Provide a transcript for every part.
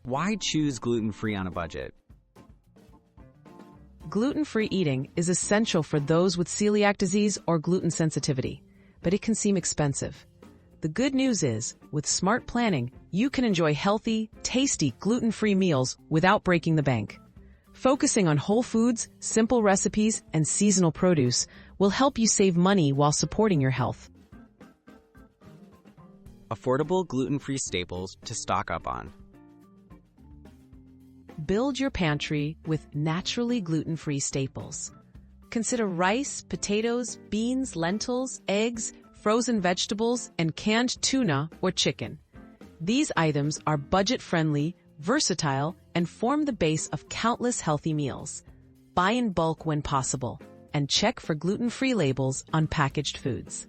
Why choose gluten-free on a budget? Gluten-free eating is essential for those with celiac disease or gluten sensitivity, but it can seem expensive. The good news is, with smart planning, you can enjoy healthy, tasty gluten-free meals without breaking the bank. Focusing on whole foods, simple recipes, and seasonal produce will help you save money while supporting your health. Affordable gluten-free staples to stock up on. Build your pantry with naturally gluten-free staples. Consider rice, potatoes, beans, lentils, eggs, frozen vegetables, and canned tuna or chicken. These items are budget-friendly, versatile, and form the base of countless healthy meals. Buy in bulk when possible, and check for gluten-free labels on packaged foods.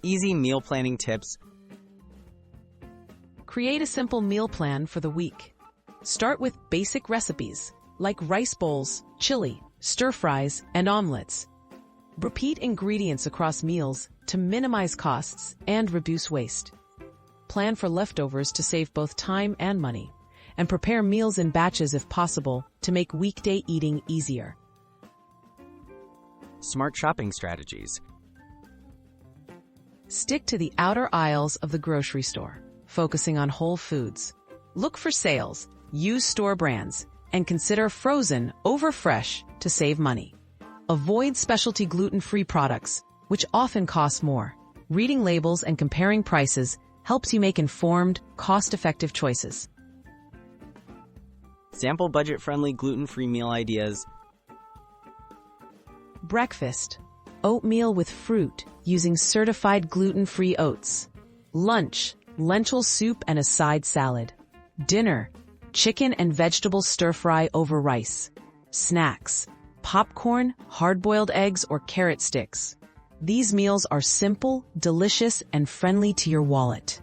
Easy meal planning tips. Create a simple meal plan for the week. Start with basic recipes, like rice bowls, chili, stir-fries, and omelets. Repeat ingredients across meals to minimize costs and reduce waste. Plan for leftovers to save both time and money, and prepare meals in batches if possible to make weekday eating easier. Smart shopping strategies. Stick to the outer aisles of the grocery store, focusing on whole foods. Look for sales, use store brands, and consider frozen over fresh to save money. Avoid specialty gluten-free products, which often cost more. Reading labels and comparing prices helps you make informed, cost-effective choices. Sample budget-friendly gluten-free meal ideas. Breakfast: oatmeal with fruit using certified gluten-free oats. Lunch: lentil soup and a side salad. Dinner: chicken and vegetable stir-fry over rice. Snacks: popcorn, hard-boiled eggs, or carrot sticks. These meals are simple, delicious, and friendly to your wallet.